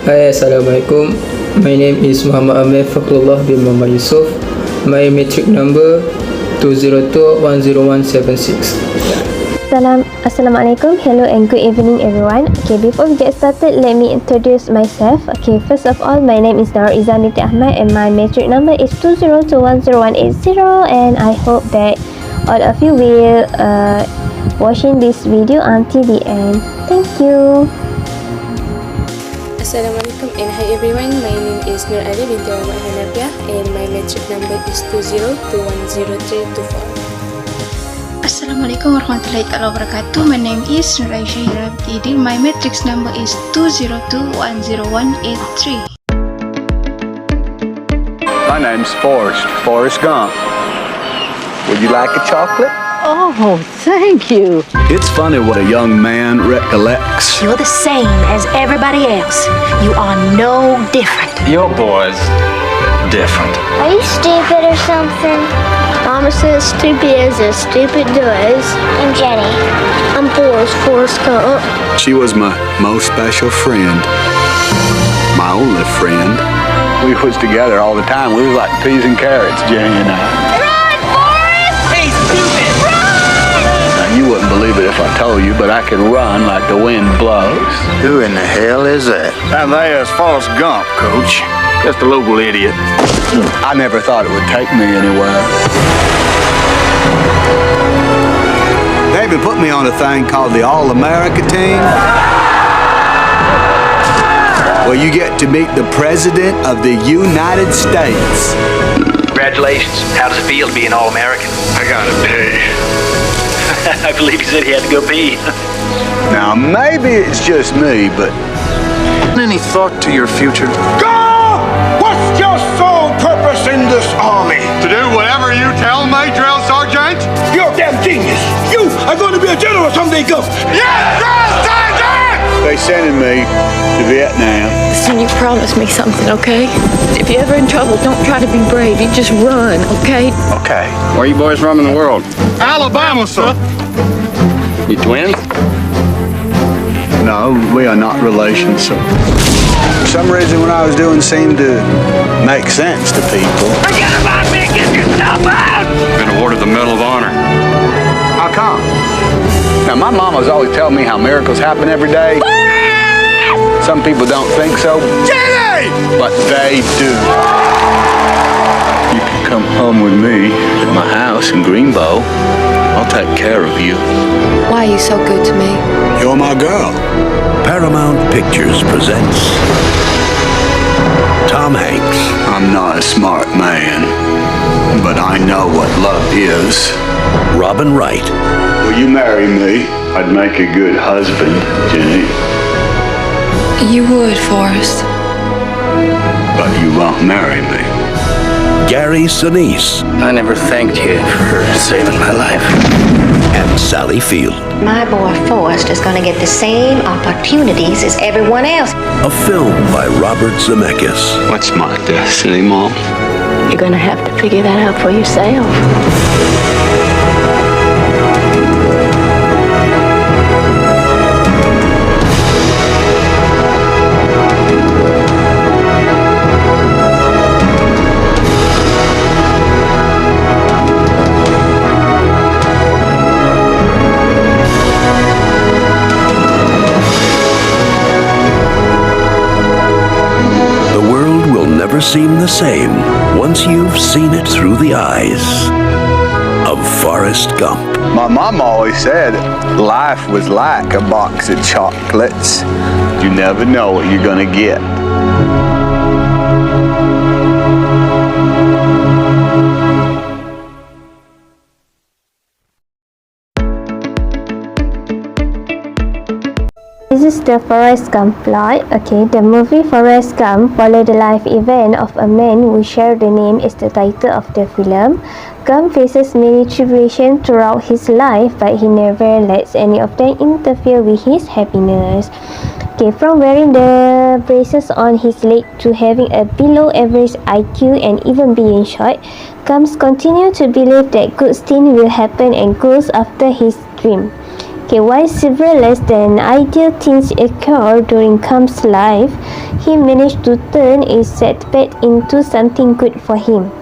Hi, Assalamualaikum. My name is Muhammad Amir Fakrullah bin Muhammad Yusuf. My metric number 202-10176. Assalamualaikum. Hello and good evening everyone. Okay, before we get started, let me introduce myself. Okay, first of all, my name is Nur Izan Niti Ahmad and my metric number is 202-10180, and I hope that all of you will watching this video until the end. Thank you. Assalamualaikum and hi everyone, my name is Nur Ali binti Muhammad Hanafiah and my metric number is 20210324. Assalamualaikum warahmatullahi wabarakatuh. My name is Nur Aisyah Hirabdidi. My matrix number is 202-10183. My name's Forrest Gump. Would you like a chocolate? Oh, thank you. It's funny what a young man recollects. You're the same as everybody else. You are no different. Your boy's different. Are you stupid or something? Mama says stupid as stupid does. I'm Jenny. I'm Forrest Gump. She was my most special friend. My only friend. We was together all the time. We was like peas and carrots, Jenny and I. You wouldn't believe it if I told you, but I can run like the wind blows. Who in the hell is that? And there's Forrest Gump, Coach. Just a local idiot. I never thought it would take me anywhere. They even put me on a thing called the All-America Team, where you get to meet the President of the United States. Congratulations. How does it feel to be an All-American? I gotta pee. I believe he said he had to go pee. Now, maybe it's just me, but... Any thought to your future? Go! What's your sole purpose in this army? To do whatever you tell me, drill sergeant? You're a damn genius. You are going to be a general someday, Gump. Yes, drill sergeant! They sending me to Vietnam. Listen, you promised me something, okay? If you're ever in trouble, don't try to be brave. You just run, okay? Okay. Where you boys from in the world? Alabama, sir. You twins? No, we are not relations, sir. For some reason, what I was doing seemed to make sense to people. Forget about me! Get yourself out! Been awarded the Medal of Honor. How come? Now, my mama's always telling me how miracles happen every day. Some people don't think so, Jenny! but they do. You can come home with me at my house in Greenbow. I'll take care of you. Why are you so good to me? You're my girl. Paramount Pictures presents Tom Hanks. I'm not a smart man, but I know what love is. Robin Wright. Will you marry me? I'd make a good husband, Jenny. You would, Forrest. But you won't marry me. Gary Sinise. I never thanked you for saving my life. And Sally Field. My boy Forrest is going to get the same opportunities as everyone else. A film by Robert Zemeckis. What's my destiny, Mom? You're gonna have to figure that out for yourself. Never seem the same once you've seen it through the eyes of Forrest Gump. My mom always said life was like a box of chocolates. You never know what you're gonna get. This is the Forrest Gump plot. Okay, the movie Forrest Gump follows the life event of a man who shares the name as the title of the film. Gump faces many tribulations throughout his life, but he never lets any of them interfere with his happiness. Okay, from wearing the braces on his leg to having a below average IQ and even being short, Gump continues to believe that good things will happen and goes after his dream. Okay, while several less than ideal things occur during Gump's life, he managed to turn a setback into something good for him.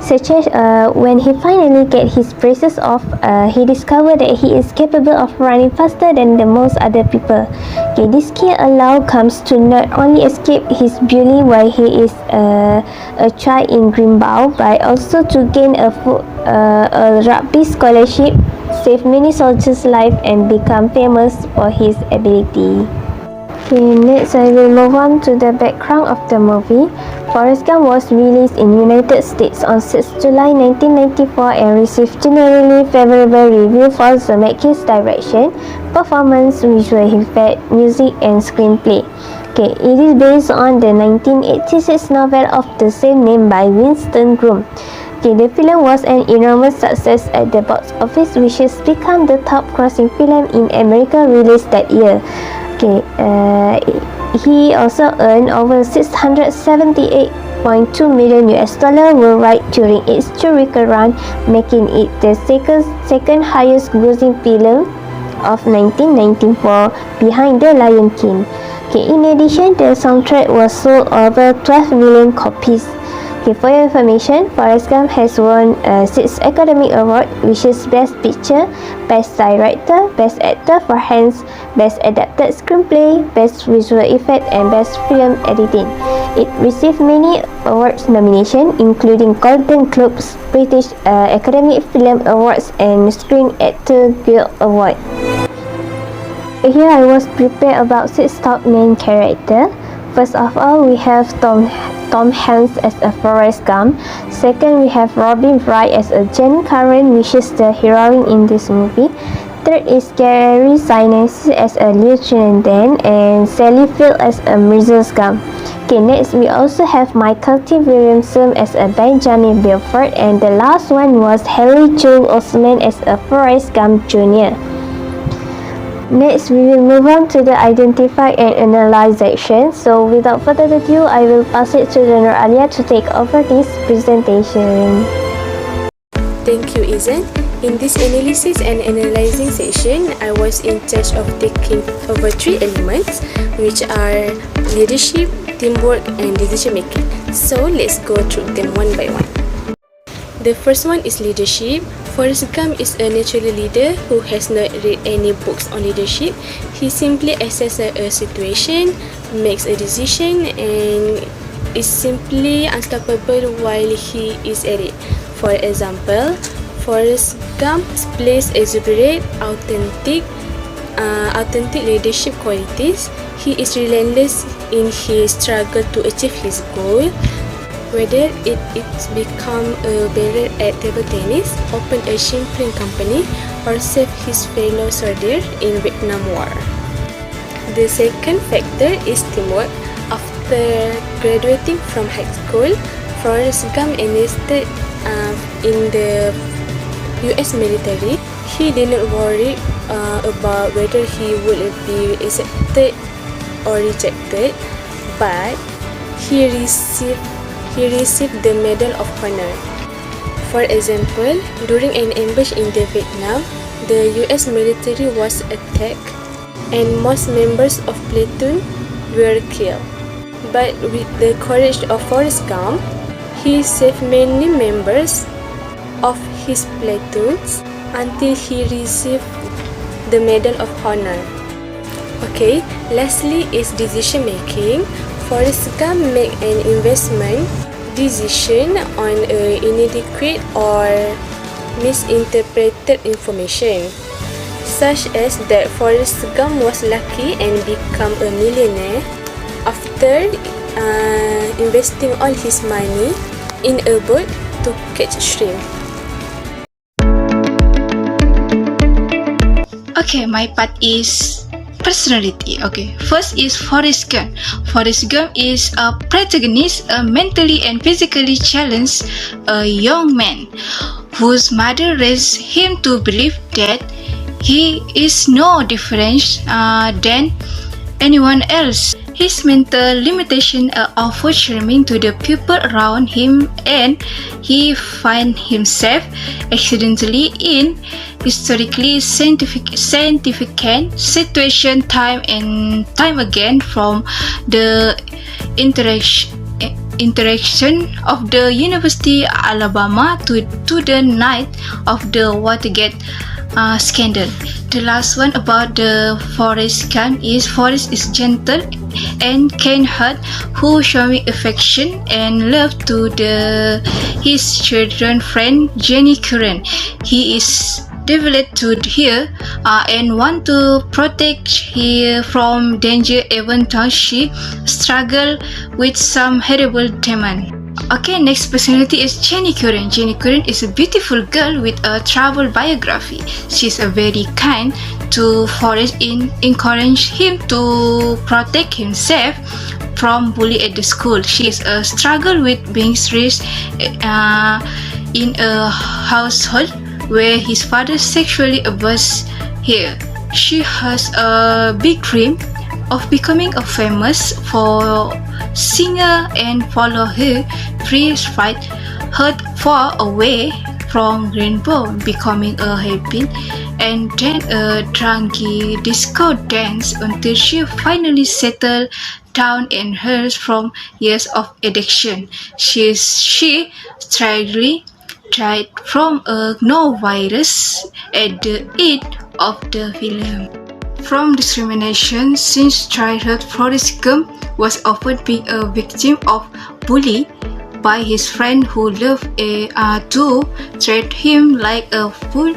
Such as when he finally get his braces off, he discovered that he is capable of running faster than the most other people. Okay, this skill allows Gumps to not only escape his bully while he is a child in Greenbow, but also to gain a rugby scholarship, save many soldiers' lives, and become famous for his ability. Okay, next I will move on to the background of the movie. Forrest Gump was released in United States on 6 July 1994 and received generally favorable reviews for Zemeckis' direction, performance, visual effect, music, and screenplay. Okay, it is based on the 1986 novel of the same name by Winston Groom. Okay, the film was an enormous success at the box office, which has become the top-grossing film in America released that year. Okay, he also earned over $678.2 million worldwide during its theatrical run, making it the second highest grossing film of 1994 behind The Lion King. Okay, in addition, the soundtrack was sold over 12 million copies. Okay, for your information, Forrest Gump has won 6 Academy Awards, which is Best Picture, Best Director, Best Actor for Hans, Best Adapted Screenplay, Best Visual Effect, and Best Film Editing. It received many awards nominations, including Golden Globes, British Academy Film Awards, and Screen Actor Guild Award. Here I was prepared about 6 top main characters. First of all, we have Tom Hanks as a Forrest Gump. Second, we have Robin Wright as a Jane Curran, which is the heroine in this movie. Third is Gary Sinise as a Lieutenant Dan, and Sally Field as a Mrs. Gump. Okay, next we also have Michael T. Williamson as a Benjamin Belfort, and the last one was Haley Joel Osment as a Forrest Gump Jr. Next, we will move on to the identify and analyze section. So without further ado, I will pass it to General Alia to take over this presentation. Thank you, Izan. In this analysis and analyzing session, I was in charge of taking over 3 elements, which are leadership, teamwork, and decision making. So let's go through them one by one. The first one is leadership. Forrest Gump is a natural leader who has not read any books on leadership. He simply assesses a situation, makes a decision, and is simply unstoppable while he is at it. For example, Forrest Gump displays exuberant, authentic leadership qualities. He is relentless in his struggle to achieve his goal. Whether it's become a better at table tennis, open a shrimp company, or save his fellow soldiers in Vietnam War. The second factor is teamwork. After graduating from high school, Forrest Gump enlisted in the US military. He did not worry about whether he would be accepted or rejected, but he received the Medal of Honor. For example, during an ambush in Vietnam, the US military was attacked and most members of platoon were killed. But with the courage of Forrest Gump, he saved many members of his platoons until he received the Medal of Honor. Okay, lastly is decision making. Forrest Gump made an investment decision on inadequate or misinterpreted information, such as that Forrest Gump was lucky and become a millionaire after investing all his money in a boat to catch shrimp. Okay, my part is personality. Okay, first is Forrest Gump. Forrest Gump is a protagonist, a mentally and physically challenged young man whose mother raised him to believe that he is no different than anyone else. his mental limitation often charming to the people around him, and he finds himself accidentally in historically significant situation time and time again, from the interaction of the University of Alabama to the night of the Watergate scandal. The last one about the Forrest Gump is Forrest is gentle and kind-hearted, who showing affection and love to his children friend Jenny Curran. He is devoted to her and want to protect her from danger even though she struggle with some horrible demon. Okay, next personality is Jenny Curran. Jenny Curran is a beautiful girl with a travel biography. She's a very kind to Forrest in encourage him to protect himself from bully at the school. She is a struggle with being raised in a household where his father sexually abused her. She has a big dream of becoming a famous singer and follow her dreams, fight her far away from Rainbow, becoming a happy and then a drunky disco dance until she finally settled down and heals from years of addiction. She sadly died from a virus at the end of the film. From discrimination since childhood, Forrest Gump was often being a victim of bullying by his friend who loved to treat him like a fool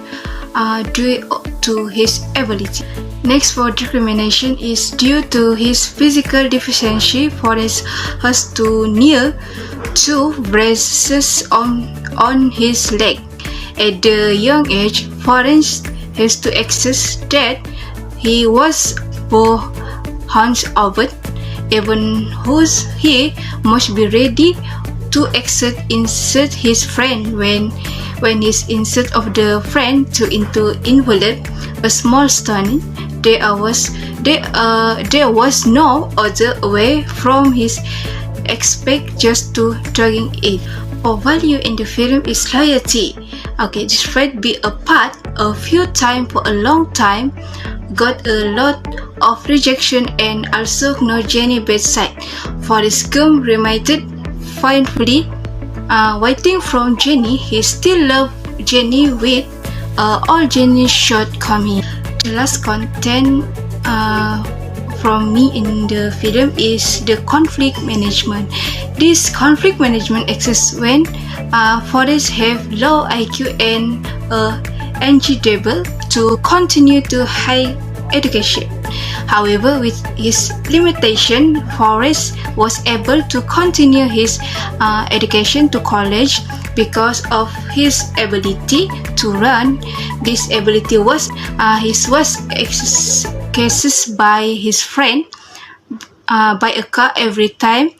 due to his ability. Next, for discrimination is due to his physical deficiency. Forrest has to near 2 braces on his leg. At the young age, Forrest has to accept that he was both hunched-over, even whose he must be ready to insert his friend when his insert of the friend to into envelope a small stone. There was no other way from his expect just to dragging it. Our value in the film is loyalty. Okay, despite being apart a few times for a long time, got a lot of rejection and also no Jenny bedside. Forrest Gump remained faithfully waiting from Jenny. He still loved Jenny with all Jenny's shortcomings. The last content from me in the film is the conflict management. This conflict management exists when Forrest have low IQ and eligible to continue to high education. However, with his limitation, Forrest was able to continue his education to college because of his ability to run. This ability was exercised by his friend by a car every time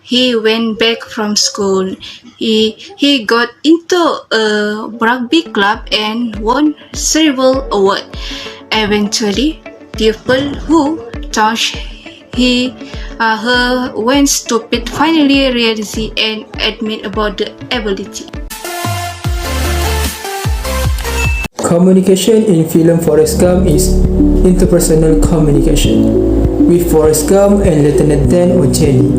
he went back from school. He got into a rugby club and won several awards. Eventually, people who thought her went stupid finally realized and admit about the ability. Communication in film Forrest Gump is interpersonal communication. With Forrest Gump and Lieutenant Dan or Jenny,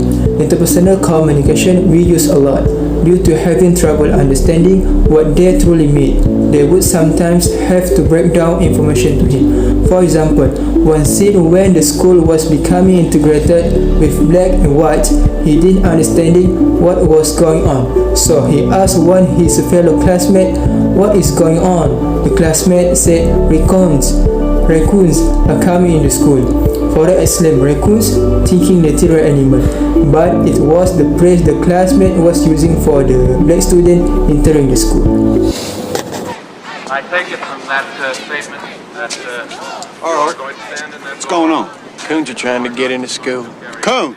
interpersonal communication we use a lot. Due to having trouble understanding what they truly mean, they would sometimes have to break down information to him. For example, one scene when the school was becoming integrated with black and white, he didn't understand what was going on. So he asked one of his fellow classmates, "What is going on?" The classmate said, Raccoons are coming in the school. Forrest exclaimed, "Raccoons?" thinking literal animal, but it was the phrase the classmate was using for the black student entering the school. I take it from that statement that Alright, what's going on? Coons are trying to get into school. Coons?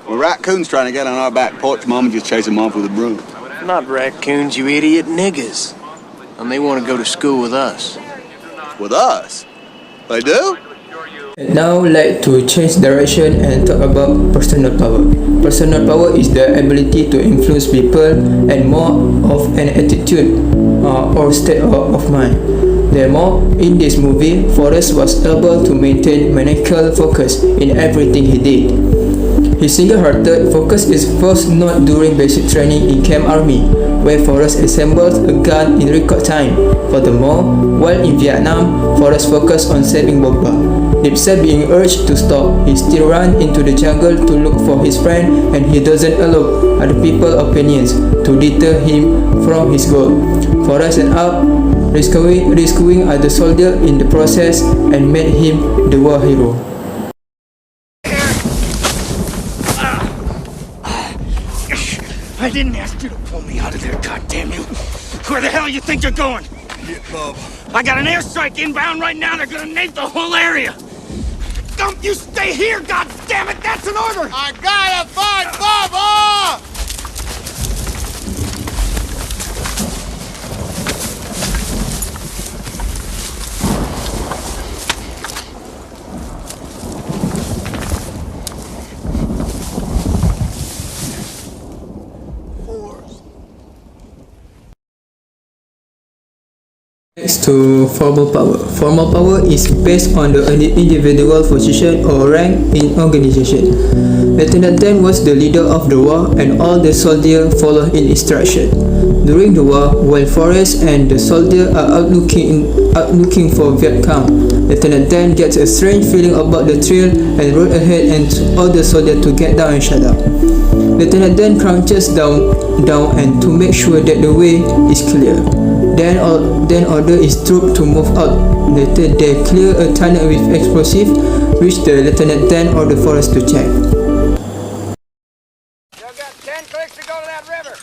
Well, raccoons trying to get on our back porch. Mama just chased them off with a broom. Not raccoons, you idiot, niggas. And they want to go to school with us. With us? They do? And now like to change direction and talk about personal power. Personal power is the ability to influence people and more of an attitude or state of mind. Therefore, in this movie, Forrest was able to maintain maniacal focus in everything he did. His single-hearted focus is first noted during basic training in Camp Army, where Forrest assembles a gun in record time. Furthermore, while in Vietnam, Forrest focused on saving Boba. Despite being urged to stop, he still ran into the jungle to look for his friend, and he doesn't allow other people's opinions to deter him from his goal. Forrest ended up rescuing other soldiers in the process and made him the war hero. I didn't ask you to pull me out of there, goddamn you! Where the hell you think you're going? Get Bob. I got an airstrike inbound right now. They're gonna nade the whole area. Gump, you stay here, goddammit! That's an order. I gotta find Bubba! Next to formal power. Formal power is based on the individual position or rank in organization. Lieutenant Dan was the leader of the war and all the soldiers followed in instruction. During the war, while Forrest and the soldiers are out looking for Viet Cong, Lieutenant Dan gets a strange feeling about the trail and rode ahead and all the soldiers to get down and shut up. Lieutenant Dan crouches down and to make sure that the way is clear. Then order his troop to move out. Later they clear a tunnel with explosive, which the Lieutenant Dan ordered Forrest to check. You've got 10 clicks to go to that river.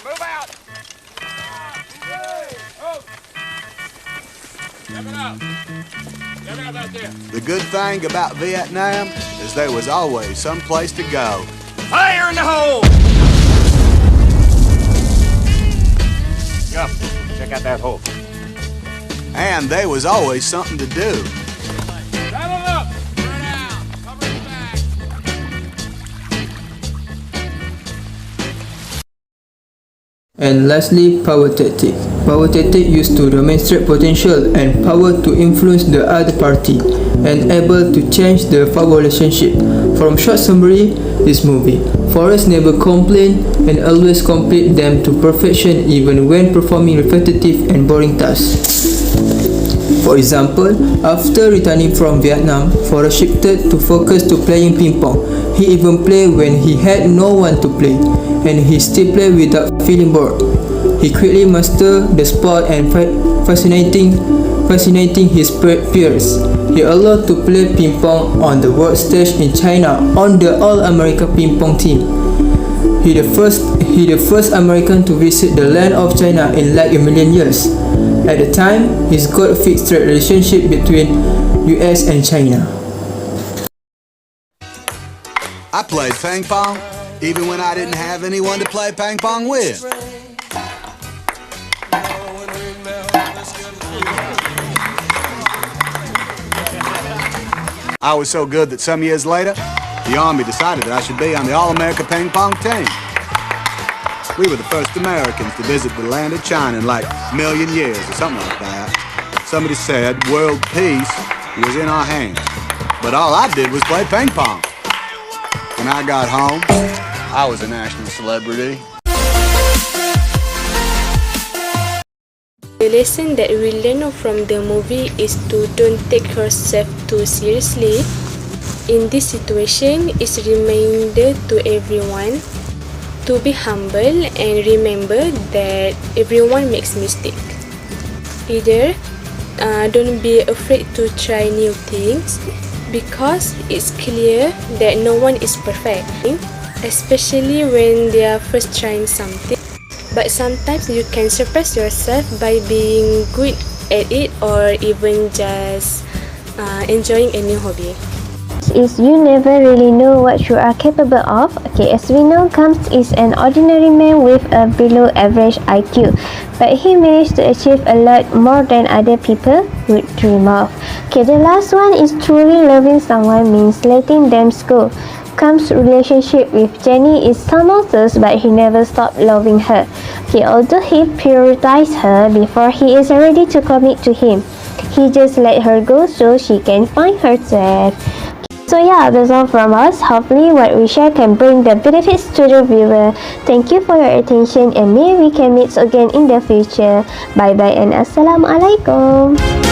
Move out. The good thing about Vietnam is there was always some place to go. Fire in the hole! Yup, check out that hole. And there was always something to do. Saddle up! Turn out! Cover the back! And lastly, power tactic. Power tactic used to demonstrate potential and power to influence the other party and able to change the power relationship. From short summary, this movie, Forrest never complained and always complete them to perfection even when performing repetitive and boring tasks. For example, after returning from Vietnam, Forrest shifted to focus to playing ping pong. He even played when he had no one to play, and he still played without feeling bored. He quickly mastered the sport and fascinating his peers. He allowed to play ping pong on the world stage in China on the All-America ping pong team. He the first American to visit the land of China in like a million years. At the time, his got fixed trade relationship between US and China. I played ping pong even when I didn't have anyone to play ping pong with. I was so good that some years later, the Army decided that I should be on the All-America ping pong team. We were the first Americans to visit the land of China in like a million years or something like that. Somebody said world peace was in our hands. But all I did was play ping pong. When I got home, I was a national celebrity. The lesson that we learn from the movie is to don't take yourself too seriously. In this situation, it's a reminder to everyone to be humble and remember that everyone makes mistakes. Either don't be afraid to try new things because it's clear that no one is perfect, especially when they are first trying something. But sometimes you can surprise yourself by being good at it or even just enjoying a new hobby. Gums is you never really know what you are capable of. Okay, as we know, Gums is an ordinary man with a below average IQ, but he managed to achieve a lot more than other people would dream of. Okay, the last one is truly loving someone means letting them go. Gum's relationship with Jenny is tumultuous, but he never stopped loving her. Okay, although he prioritized her before he is ready to commit to him, he just let her go so she can find herself. So yeah, that's all from us. Hopefully what we share can bring the benefits to the viewer. Thank you for your attention and maybe we can meet again in the future. Bye bye and Assalamualaikum.